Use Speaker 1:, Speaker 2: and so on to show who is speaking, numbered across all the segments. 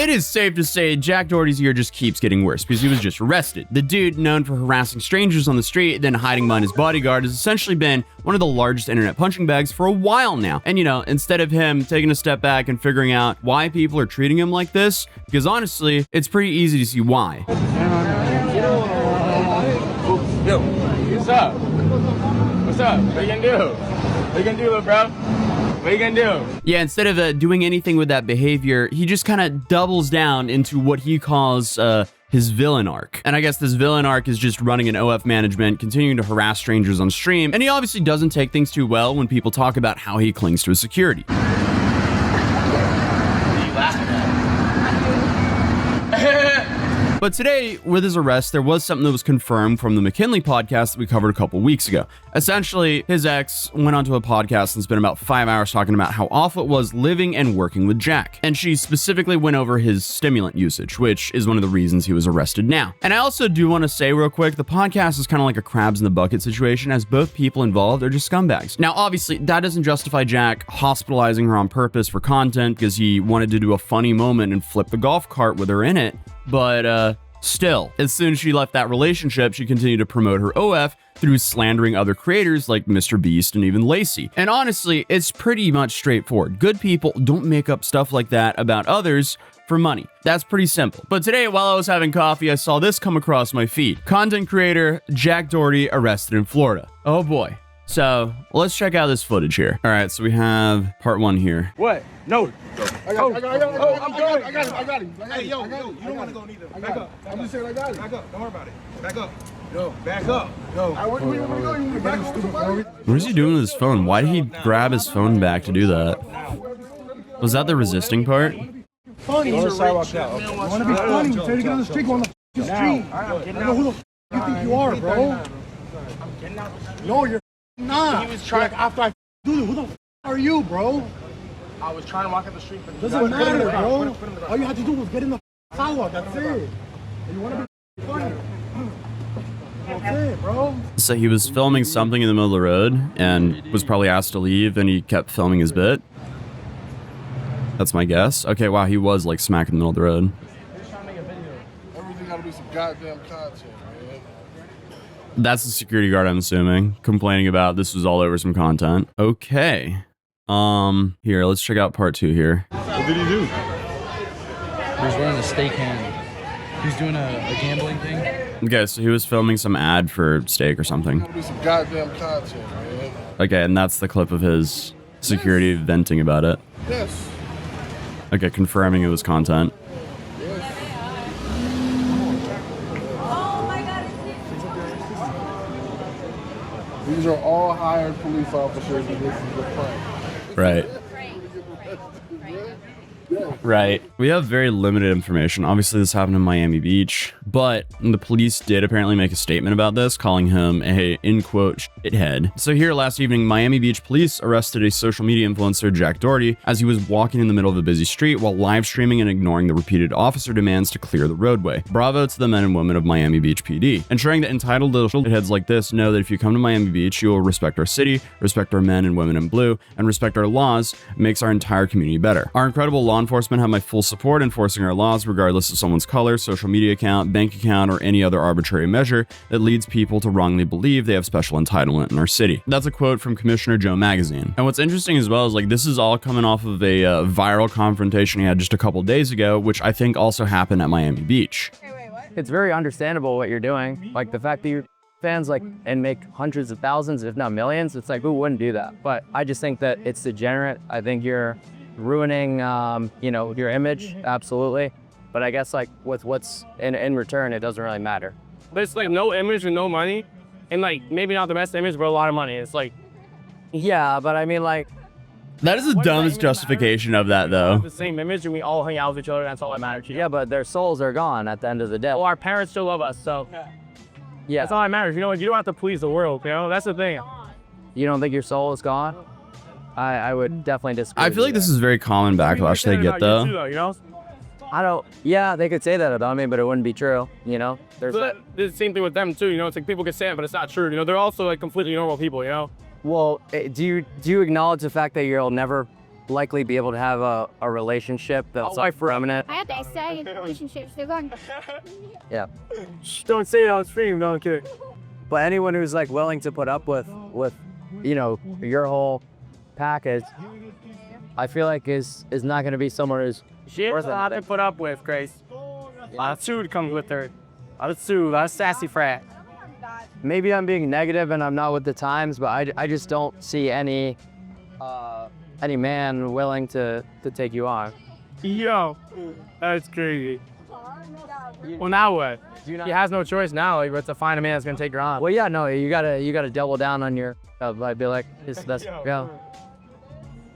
Speaker 1: It is safe to say Jack Doherty's year just keeps getting worse because he was just arrested. The dude, known for harassing strangers on the street, then hiding behind his bodyguard, has essentially been one of the largest internet punching bags for a while now. And instead of him taking a step back and figuring out why people are treating him like this, because honestly, it's pretty easy to see why.
Speaker 2: Yo, what's up? What's up? What you gonna do? What you gonna do, little bro? What you gonna do?
Speaker 1: Yeah, instead of doing anything with that behavior, he just kind of doubles down into what he calls his villain arc. And I guess this villain arc is just running an OF management, continuing to harass strangers on stream, and he obviously doesn't take things too well when people talk about how he clings to his security.
Speaker 2: What are you laughing at?
Speaker 1: But today, with his arrest, there was something that was confirmed from the McKinley podcast that we covered a couple weeks ago. Essentially, his ex went onto a podcast and spent about 5 hours talking about how awful it was living and working with Jack. And she specifically went over his stimulant usage, which is one of the reasons he was arrested now. And I also do want to say real quick, the podcast is kind of like a crabs in the bucket situation, as both people involved are just scumbags. Now, obviously, that doesn't justify Jack hospitalizing her on purpose for content because he wanted to do a funny moment and flip the golf cart with her in it. But still, as soon as she left that relationship, she continued to promote her OF through slandering other creators like Mr. Beast and even Lacey. And honestly, it's pretty much straightforward. Good people don't make up stuff like that about others for money. That's pretty simple. But today, while I was having coffee, I saw this come across my feed. Content creator Jack Doherty arrested in Florida. Oh boy. So let's check out this footage here. All right, so we have part one here.
Speaker 2: What? No.
Speaker 3: I got him. Hey, yo, you don't want to go neither. Back up. I'm just saying I got it. Back up. Don't worry about it. Back up. Yo, back up. Yo. Where do you want to go?
Speaker 1: What is he doing with his phone? Why did he grab his phone back to do that? Was that the resisting part?
Speaker 3: Funny. You want to be funny? We try to get on the street. Go on the street. I know who the you think you are, bro. No, you're not.
Speaker 2: He was trying.
Speaker 3: After I do it, who the are you, bro?
Speaker 2: I was trying to walk up the street, but
Speaker 3: Doesn't matter, bro. All you had to do was get in the sidewalk. That's it. You want to be funny? That's it, bro.
Speaker 1: So he was filming something in the middle of the road and was probably asked to leave, and he kept filming his bit. That's my guess. Okay, wow, he was like smack in the middle of the road.
Speaker 3: Everything gotta be some goddamn content, man.
Speaker 1: That's the security guard, I'm assuming, complaining about this was all over some content. Okay. Here, let's check out part two here.
Speaker 3: What did he do?
Speaker 4: He was running a stake hand. He was doing a gambling thing.
Speaker 1: Okay, so he was filming some ad for steak or something.
Speaker 3: Gotta be some goddamn content, man.
Speaker 1: Okay, and that's the clip of his security venting about it.
Speaker 3: Yes.
Speaker 1: Okay, confirming it was content.
Speaker 3: These are all hired police officers, and this is the prank.
Speaker 1: Right. Right. We have very limited information. Obviously, this happened in Miami Beach, but the police did apparently make a statement about this, calling him a, in quote, shithead. So here last evening, Miami Beach police arrested a social media influencer, Jack Doherty, as he was walking in the middle of a busy street while live streaming and ignoring the repeated officer demands to clear the roadway. Bravo to the men and women of Miami Beach PD. Ensuring that entitled little shitheads like this know that if you come to Miami Beach, you will respect our city, respect our men and women in blue, and respect our laws, makes our entire community better. Our incredible law enforcement have my full support enforcing our laws regardless of someone's color, social media account, bank account, or any other arbitrary measure that leads people to wrongly believe they have special entitlement in our city. That's a quote from Commissioner Joe Magazine. And what's interesting as well is like this is all coming off of a viral confrontation he had just a couple days ago, which I think also happened at Miami Beach.
Speaker 5: It's very understandable what you're doing. Like the fact that your fans like and make hundreds of thousands, if not millions, it's like who wouldn't do that? But I just think that it's degenerate. I think you're ruining your image, absolutely, but I guess like with what's in return, it doesn't really matter.
Speaker 6: There's like no image and no money, and like maybe not the best image, but a lot of money. It's like,
Speaker 5: yeah, but I mean like
Speaker 1: that is the dumbest justification of that though.
Speaker 6: The same image, and we all hang out with each other. That's all that matters.
Speaker 5: Yeah, but their souls are gone at the end of the day.
Speaker 6: Well, our parents still love us, so
Speaker 5: yeah,
Speaker 6: that's all that matters. You know, you don't have to please the world. You know, that's the thing.
Speaker 5: You don't think your soul is gone? I would definitely disagree.
Speaker 1: I feel like this is very common backlash they get though.
Speaker 6: You know?
Speaker 5: I don't. Yeah, they could say that about me, but it wouldn't be true. You know, there's
Speaker 6: the same thing with them too. You know, it's like people can say it, but it's not true. You know, they're also like completely normal people. You know.
Speaker 5: Well, do you acknowledge the fact that you'll never likely be able to have a relationship that's like permanent.
Speaker 7: I have to say relationships. They're going.
Speaker 5: Yeah.
Speaker 6: Don't say it on stream, don't care.
Speaker 5: But anyone who's like willing to put up with you know, your whole package, I feel like is not going to be someone who's
Speaker 6: She's
Speaker 5: worth
Speaker 6: a lot to put up with, Grace. A lot of food comes with her. A lot of food, a lot of sassy frat.
Speaker 5: Maybe I'm being negative and I'm not with the times, but I just don't see any man willing to take you on.
Speaker 6: Yo, that's crazy. Well, now what? He has no choice now. He has to find a man that's gonna take her on.
Speaker 5: Well, yeah, no, you gotta double down on your. I'd be like, yeah.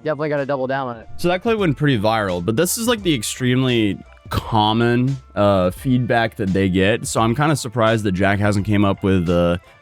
Speaker 5: Definitely gotta double down on it.
Speaker 1: So that clip went pretty viral, but this is like the extremely common feedback that they get. So I'm kind of surprised that Jack hasn't came up with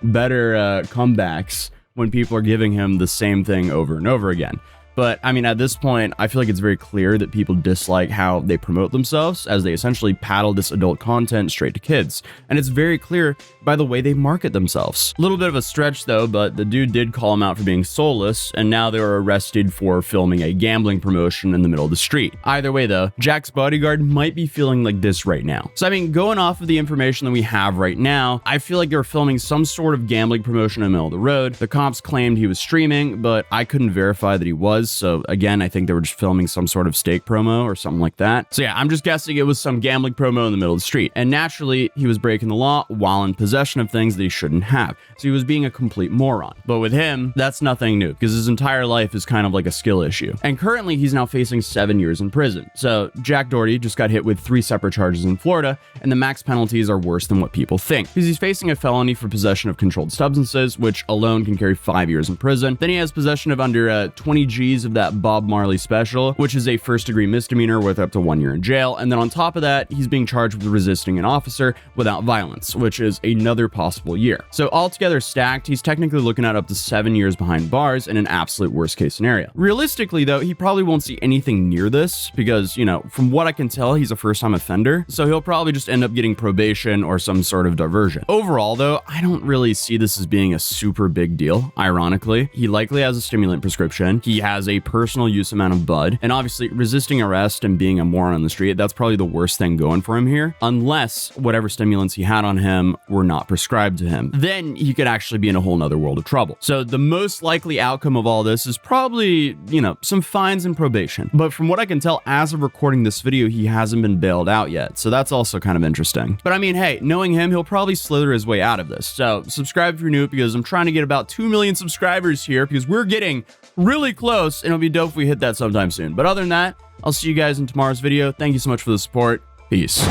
Speaker 1: better comebacks when people are giving him the same thing over and over again. But I mean, at this point, I feel like it's very clear that people dislike how they promote themselves, as they essentially paddle this adult content straight to kids. And it's very clear by the way they market themselves. A little bit of a stretch though, but the dude did call him out for being soulless, and now they were arrested for filming a gambling promotion in the middle of the street. Either way though, Jack's bodyguard might be feeling like this right now. So I mean, going off of the information that we have right now, I feel like they were filming some sort of gambling promotion in the middle of the road. The cops claimed he was streaming, but I couldn't verify that he was. So again, I think they were just filming some sort of steak promo or something like that. So yeah, I'm just guessing it was some gambling promo in the middle of the street. And naturally, he was breaking the law while in possession of things that he shouldn't have. So he was being a complete moron. But with him, that's nothing new because his entire life is kind of like a skill issue. And currently, he's now facing 7 years in prison. So Jack Doherty just got hit with 3 separate charges in Florida, and the max penalties are worse than what people think. Because he's facing a felony for possession of controlled substances, which alone can carry 5 years in prison. Then he has possession of under 20 G's of that Bob Marley special, which is a first-degree misdemeanor with up to 1 year in jail. And then on top of that, he's being charged with resisting an officer without violence, which is another possible year. So altogether stacked, he's technically looking at up to 7 years behind bars in an absolute worst-case scenario. Realistically, though, he probably won't see anything near this because, you know, from what I can tell, he's a first-time offender, so he'll probably just end up getting probation or some sort of diversion. Overall, though, I don't really see this as being a super big deal. Ironically, he likely has a stimulant prescription. He has a personal use amount of bud, and obviously resisting arrest and being a moron on the street, that's probably the worst thing going for him here, unless whatever stimulants he had on him were not prescribed to him. Then he could actually be in a whole nother world of trouble. So the most likely outcome of all this is probably, you know, some fines and probation. But from what I can tell, as of recording this video, he hasn't been bailed out yet. So that's also kind of interesting. But I mean, hey, knowing him, he'll probably slither his way out of this. So subscribe if you're new, because I'm trying to get about 2 million subscribers here, because we're getting really close, and it'll be dope if we hit that sometime soon. But other than that, I'll see you guys in tomorrow's video. Thank you so much for the support. Peace.